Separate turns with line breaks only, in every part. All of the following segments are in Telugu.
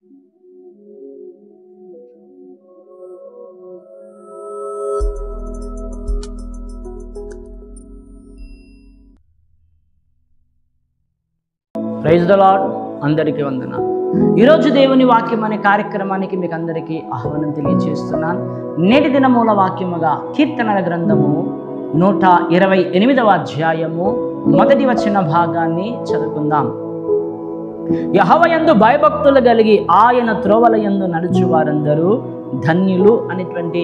Praise the lord. అందరికీ వందనాలు. ఈరోజు దేవుని వాక్యం అనే కార్యక్రమానికి మీకు అందరికీ ఆహ్వానం తెలియజేస్తున్నాను. నేటి దినమూల వాక్యముగా కీర్తనల గ్రంథము 128వ అధ్యాయము 1వ వచన భాగాన్ని చదువుకుందాం. యెహోవాయందు భయభక్తులు కలిగి ఆయన త్రోవల యందు నడుచు వారందరూ ధన్యులు అనేటువంటి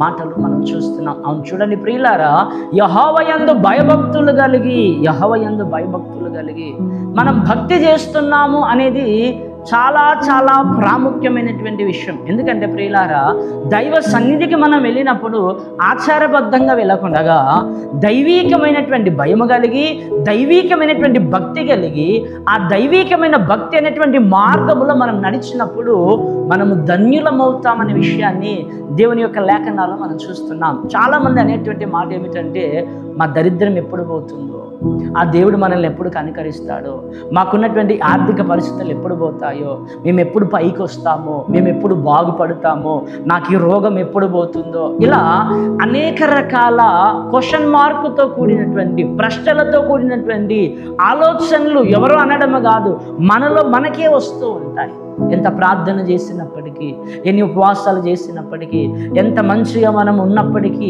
మాటలు మనం చూస్తున్నాం. అవును, చూడండి ప్రియులారా, యెహోవాయందు భయభక్తులు కలిగి మనం భక్తి చేస్తున్నాము అనేది చాలా చాలా ప్రాముఖ్యమైనటువంటి విషయం. ఎందుకంటే ప్రియులారా, దైవ సన్నిధికి మనం వెళ్ళినప్పుడు ఆచారబద్ధంగా వెళ్ళకుండా దైవీకమైనటువంటి భయము కలిగి, దైవీకమైనటువంటి భక్తి కలిగి, ఆ దైవీకమైన భక్తి అనేటువంటి మార్గములో మనం నడిచినప్పుడు మనము ధన్యులమవుతామనే విషయాన్ని దేవుని యొక్క లేఖనాల్లో మనం చూస్తున్నాం. చాలామంది అనేటువంటి మాట ఏమిటంటే, మా దరిద్రం ఎప్పుడు పోతుందో, ఆ దేవుడు మనల్ని ఎప్పుడు కనికరిస్తాడో, మాకున్నటువంటి ఆర్థిక పరిస్థితులు ఎప్పుడు పోతాయో, మేము ఎప్పుడు పైకి వస్తామో, మేము ఎప్పుడు బాగుపడతామో, నాకు ఈ రోగం ఎప్పుడు పోతుందో, ఇలా అనేక రకాల క్వశ్చన్ మార్కుతో కూడినటువంటి ప్రశ్నలతో కూడినటువంటి ఆలోచనలు ఎవరో అనడమే కాదు, మనలో మనకే వస్తూ ఉంటాయి. ఎంత ప్రార్థన చేసినప్పటికీ, ఎన్ని ఉపవాసాలు చేసినప్పటికీ, ఎంత మంచిగా మనం ఉన్నప్పటికీ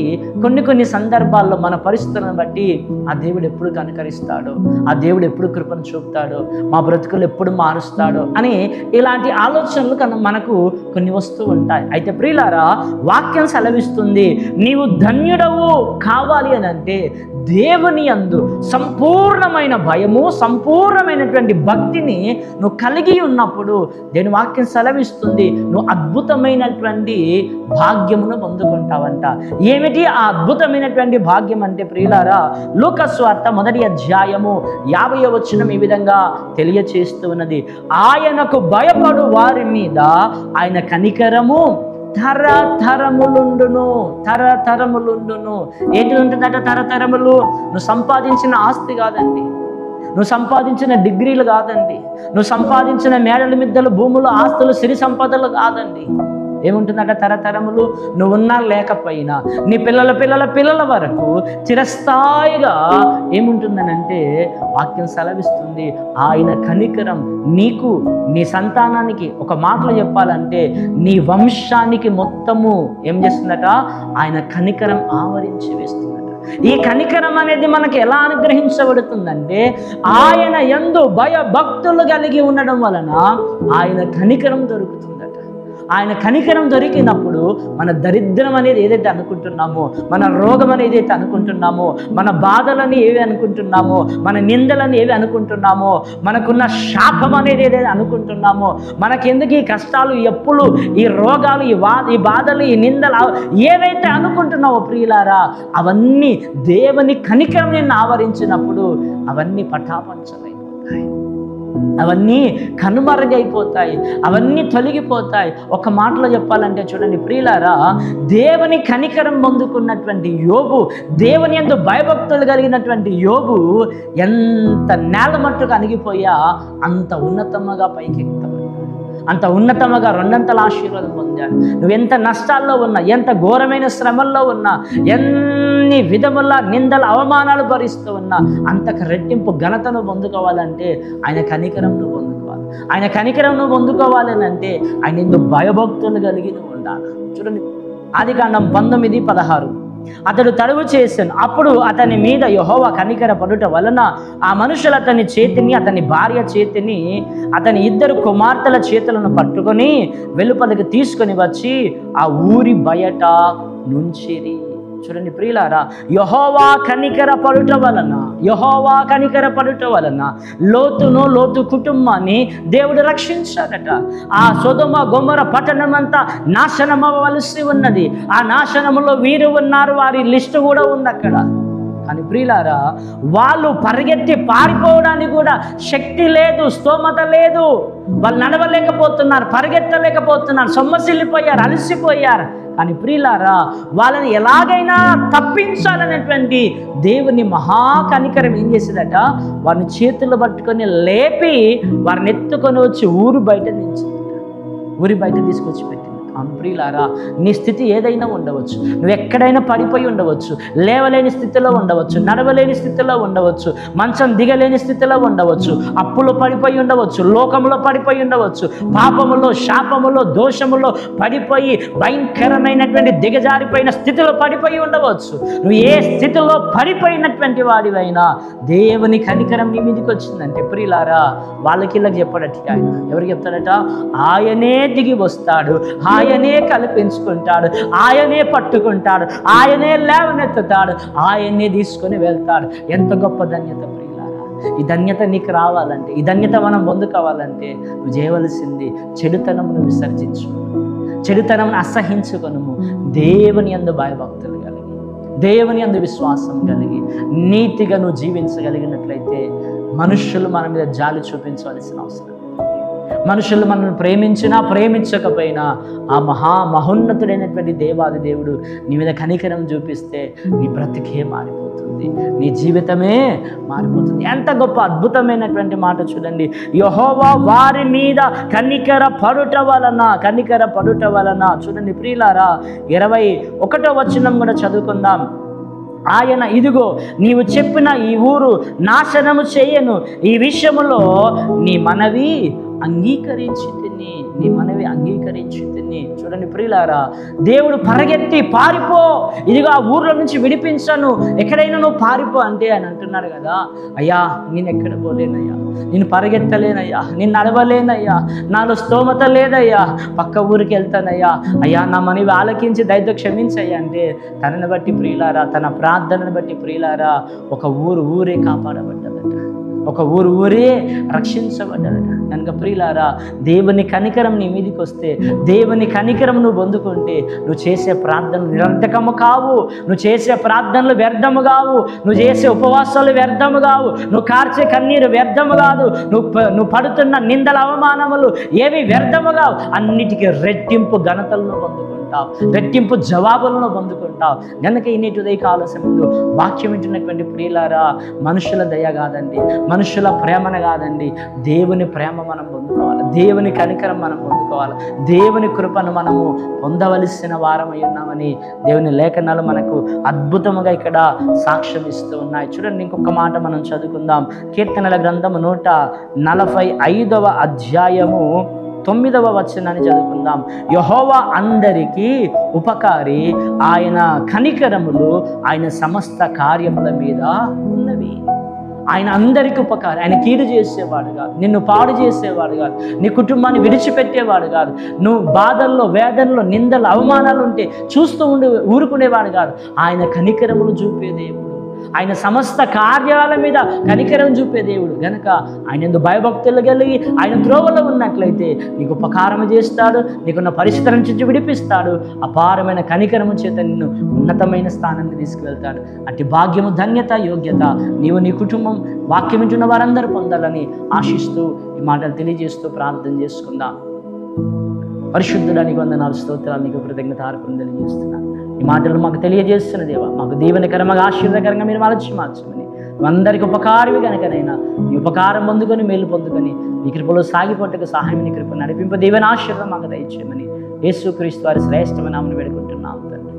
కొన్ని సందర్భాల్లో మన పరిస్థితులను బట్టి ఆ దేవుడు ఎప్పుడు కనికరిస్తాడో, ఆ దేవుడు ఎప్పుడు కృపను చూపుతాడో, మా బ్రతుకులు ఎప్పుడు మారుస్తాడో అని ఇలాంటి ఆలోచనలు మనకు కొన్ని వస్తూ ఉంటాయి. అయితే ప్రియులారా, వాక్యం సెలవిస్తుంది, నీవు ధన్యుడవు కావాలి అని అంటే దేవుని యందు సంపూర్ణమైన భయము, సంపూర్ణమైనటువంటి భక్తిని నువ్వు కలిగి ఉన్నప్పుడు దేని వాక్యం సెలవిస్తుంది, నువ్వు అద్భుతమైనటువంటి భాగ్యమును పొందుకుంటావంట. ఏమిటి ఆ అద్భుతమైనటువంటి భాగ్యం అంటే ప్రియులారా, లూకా సువార్త 1వ అధ్యాయము 50వ వచనం ఈ విధంగా తెలియచేస్తూ ఉన్నది, ఆయనకు భయపడు వారి మీద ఆయన కనికరము తరతరములుండును. ఏంటి ఉంటుందట తరతరములు? నువ్వు సంపాదించిన ఆస్తి కాదండి, నువ్వు సంపాదించిన డిగ్రీలు కాదండి, నువ్వు సంపాదించిన మేడల మిద్దలు, భూములు, ఆస్తులు, సిరి సంపదలు కాదండి. ఏముంటుందట తరతరములు? నువ్వున్నా లేకపోయినా నీ పిల్లల వరకు చిరస్థాయిగా ఏముంటుందనంటే వాక్యం సెలవిస్తుంది, ఆయన కనికరం నీకు, నీ సంతానానికి, ఒక మాటలో చెప్పాలంటే నీ వంశానికి మొత్తము ఏం చేస్తుందట? ఆయన కనికరం ఆవరించి వేస్తుందట. ఈ కనికరం అనేది మనకి ఎలా అనుగ్రహించబడుతుందంటే, ఆయన యందు భయభక్తులు కలిగి ఉండడం వలన ఆయన కనికరం దొరుకుతుందట. ఆయన కనికరం దొరికినప్పుడు మన దరిద్రం అనేది ఏదైతే అనుకుంటున్నామో, మన రోగం అనేది ఏదైతే అనుకుంటున్నామో, మన బాధలని ఏవి అనుకుంటున్నామో, మన నిందలని ఏవి అనుకుంటున్నామో, మనకున్న శాపం అనేది ఏదైతే అనుకుంటున్నామో, మనకెందుకు ఈ కష్టాలు, ఎప్పుడు ఈ రోగాలు, ఈ బాధలు, ఈ నిందలు ఏవైతే అనుకుంటున్నావో ప్రియులారా, అవన్నీ దేవుని కనికరం నిన్ను ఆవరించినప్పుడు అవన్నీ పటాపంచలైపోతాయి, అవన్నీ కనుమరుగైపోతాయి, అవన్నీ తొలగిపోతాయి. ఒక మాటలో చెప్పాలంటే చూడండి ప్రియులారా, దేవుని కనికరం పొందుకున్నటువంటి యోబు, దేవుని యందు భయభక్తులు కలిగినటువంటి యోబు ఎంత నేల మట్టుకు అణిగిపోయా అంత ఉన్నతముగా పైకెత్తబడ్డాడు, అంత ఉన్నతముగా రెండంతల ఆశీర్వాదం పొందాడు. నువ్వెంత నష్టాల్లో ఉన్నా, ఎంత ఘోరమైన శ్రమల్లో ఉన్నా, ఎన్ని విధముల నిందల అవమానాలు భరిస్తూ ఉన్నా, అంతకు రెట్టింపు ఘనతను పొందుకోవాలంటే ఆయన కనికరం నువ్వు పొందుకోవాలి. ఆయన కనికరం నువ్వు పొందుకోవాలని అంటే ఆయన ఎందుకు భయభక్తులు కలిగి నువ్వు ఉండాలి. చూడండి, ఆదికాండం 19:16, అతడు తడువు చేశాను, అప్పుడు అతని మీద యెహోవా కనికర పడుట వలన ఆ మనుషులు అతని చేతిని, అతని భార్య చేతిని, అతని 2 కుమార్తెల చేతులను పట్టుకొని వెలుపలికి తీసుకొని వచ్చి ఆ ఊరి బయట నుంచిరి. చూడండి ప్రియులారా, యెహోవా కనికర పడుట వలన లోతు కుటుంబాన్ని దేవుడు రక్షించాడట. ఆ సొదొమ గొమొర పట్టణం అంతా నాశనం అవ్వవలసి ఉన్నది. ఆ నాశనములో వీరు ఉన్నారు, వారి లిస్టు కూడా ఉంది అక్కడ. కానీ ప్రియులారా, వాళ్ళు పరిగెత్తి పారిపోవడానికి కూడా శక్తి లేదు, స్తోమత లేదు. వాళ్ళు నడవలేకపోతున్నారు, పరిగెత్తలేకపోతున్నారు, సొమ్మసిల్లిపోయారు, అలసిపోయారు. కానీ ప్రియులారా, వాళ్ళని ఎలాగైనా తప్పించాలనేటువంటి దేవుని మహాకనికరం ఏం చేసేదట, వారిని చేతులు పట్టుకొని లేపి వారిని ఎత్తుకొని వచ్చి ఊరు బయట నిలిచిందట. ఊరి బయట తీసుకొచ్చి పెట్టింది. ప్రియులారా, నీ స్థితి ఏదైనా ఉండవచ్చు, నువ్వు ఎక్కడైనా పడిపోయి ఉండవచ్చు, లేవలేని స్థితిలో ఉండవచ్చు, నడవలేని స్థితిలో ఉండవచ్చు, మంచం దిగలేని స్థితిలో ఉండవచ్చు, అప్పులో పడిపోయి ఉండవచ్చు, లోకంలో పడిపోయి ఉండవచ్చు, పాపములో, శాపములో, దోషములో పడిపోయి భయంకరమైనటువంటి దిగజారిపోయిన స్థితిలో పడిపోయి ఉండవచ్చు. నువ్వు ఏ స్థితిలో పడిపోయినటువంటి వాడివైనా దేవుని కనికరం నీ మీదకి వచ్చిందంటే ప్రియులారా, వాళ్ళకి ఇలా చెప్పడట ఆయన. ఎవరికి చెప్తాడట? ఆయనే దిగి వస్తాడు, ఆయనే కల్పించుకుంటాడు, ఆయనే పట్టుకుంటాడు, ఆయనే లేవనెత్తుతాడు, ఆయనే తీసుకొని వెళ్తాడు. ఎంత గొప్ప ధన్యత ప్రియులారా! ఈ ధన్యత నీకు రావాలంటే, ఈ ధన్యత మనం పొందుకోవాలంటే నువ్వు చేయవలసింది చెడుతనమును విసర్జించు, చెడుతనమును అసహించుకొనుము. దేవుని యందు భయభక్తులు కలిగి, దేవుని యందు విశ్వాసం కలిగి, నీతిగా నువ్వు జీవించగలిగినట్లయితే మనుష్యులు మన మీద జాలి చూపించవలసిన అవసరం. మనుషులు మనల్ని ప్రేమించినా ప్రేమించకపోయినా ఆ మహోన్నతుడైనటువంటి దేవాది దేవుడు నీ మీద కనికరం చూపిస్తే నీ బ్రతికే మారిపోతుంది, నీ జీవితమే మారిపోతుంది. ఎంత గొప్ప అద్భుతమైనటువంటి మాట చూడండి. యెహోవా వారి మీద కనికర పడుట వలన చూడండి ప్రియులారా, 21వ వచనం కూడా చదువుకుందాం. ఆయన, ఇదిగో నీవు చెప్పిన ఈ ఊరు నాశనము చేయను, ఈ విషయములో నీ మనవి అంగీకరించితిని. చూడండి ప్రియులారా, దేవుడు పరిగెత్తి పారిపో, ఇదిగో ఆ ఊర్లో నుంచి విడిపించను, ఎక్కడైనా నువ్వు పారిపో అంటే ఆయన అంటున్నాడు కదా, అయ్యా నేను ఎక్కడ పోలేనయ్యా, నేను పరిగెత్తలేనయ్యా, నేను నడవలేనయ్యా, నాలో స్తోమత లేదయ్యా, పక్క ఊరికి వెళ్తానయ్యా, అయ్యా నా మనవి ఆలకించి దయతో క్షమించయ్యా అంటే తనని బట్టి ప్రియులారా, తన ప్రార్థనను బట్టి ప్రియులారా, ఒక ఊరే కాపాడబడ్డదట, ఒక ఊరే రక్షించబడ్డదట. కనుక ప్రియులారా, దేవుని కనికరం నీ మీదికి వస్తే, దేవుని కనికరం నువ్వు పొందుకుంటే, నువ్వు చేసే ప్రార్థనలు నిరంతకము కావు, నువ్వు చేసే ప్రార్థనలు వ్యర్థము కావు, నువ్వు చేసే ఉపవాసాలు వ్యర్థము కావు, నువ్వు కార్చే కన్నీరు వ్యర్థము కాదు, నువ్వు పడుతున్న నిందల అవమానములు ఏవి వ్యర్థము కావు. అన్నిటికీ రెట్టింపు ఘనతలను పొందుకుంటావు, రెట్టింపు జవాబులను పొందుకుంటావు. కనుక ఇన్నిటి ఉదయకాల సమయంలో వాక్యం వింటున్నటువంటి ప్రియులారా, మనుషుల దయ కాదండి, మనుషుల ప్రేమను కాదండి, దేవుని ప్రేమ మనం పొందుకోవాలి, దేవుని కనికరం మనం పొందుకోవాలి, దేవుని కృపను మనము పొందవలసిన వారమై ఉన్నామని దేవుని లేఖనాలు మనకు అద్భుతముగా ఇక్కడ సాక్ష్యం ఇస్తూ ఉన్నాయి. చూడండి, ఇంకొక మాట మనం చదువుకుందాం. కీర్తనల గ్రంథము 145వ అధ్యాయము 9వ వచనాన్ని చదువుకుందాం. యెహోవా అందరికీ ఉపకారి, ఆయన కనికరములు ఆయన సమస్త కార్యముల మీద ఉన్నవి. ఆయన అందరికీ ఉపకారి, ఆయన కీడు చేసేవాడు కాదు, నిన్ను పాడు చేసేవాడు కాదు, నీ కుటుంబాన్ని విడిచిపెట్టేవాడు కాదు, నువ్వు బాధల్లో, వేదనలో, నిందలు, అవమానాలు ఉంటే చూస్తూ ఊరుకునేవాడు కాదు. ఆయన కనికరములు చూపే దేవుడు, ఆయన సమస్త కార్యాల మీద కనికరం చూపే దేవుడు. గనక ఆయన ఎందుకు భయభక్తులు కలిగి ఆయన త్రోవలో ఉన్నట్లయితే నీకు ఉపకారం చేస్తాడు, నీకున్న పరిస్థితుల నుంచి విడిపిస్తాడు, అపారమైన కనికరము చేత నిన్ను ఉన్నతమైన స్థానాన్ని తీసుకువెళ్తాడు. అట్టి భాగ్యము, ధన్యత, యోగ్యత నీవు, నీ కుటుంబం, వాక్యం వింటున్న వారందరూ పొందాలని ఆశిస్తూ ఈ మాటలు తెలియజేస్తూ ప్రార్థన చేసుకుందాం. పరిశుద్ధుడా నీకు వందనాలు, స్తోత్రాలు, నీకు కృతజ్ఞతార్పణ తెలియజేస్తున్నాను. ఈ మాటలు మాకు తెలియజేస్తున్న దేవా, మాకు దీవెనకరంగా, ఆశీర్వదకరంగా మీరు మార్చమని, అందరికి ఉపకారమే కనుకనైనా నీ ఉపకారం పొందుకొని, మేలు పొందుకొని నీ కృపలో సాగిపోటకు సహాయం, నీ కృప నడిపింప, దీవెన ఆశీర్వాదం మాకు దయచేయమని యేసుక్రీస్తు వారి శ్రేష్టమైన నామమున వేడుకుంటున్నాము తండ్రి.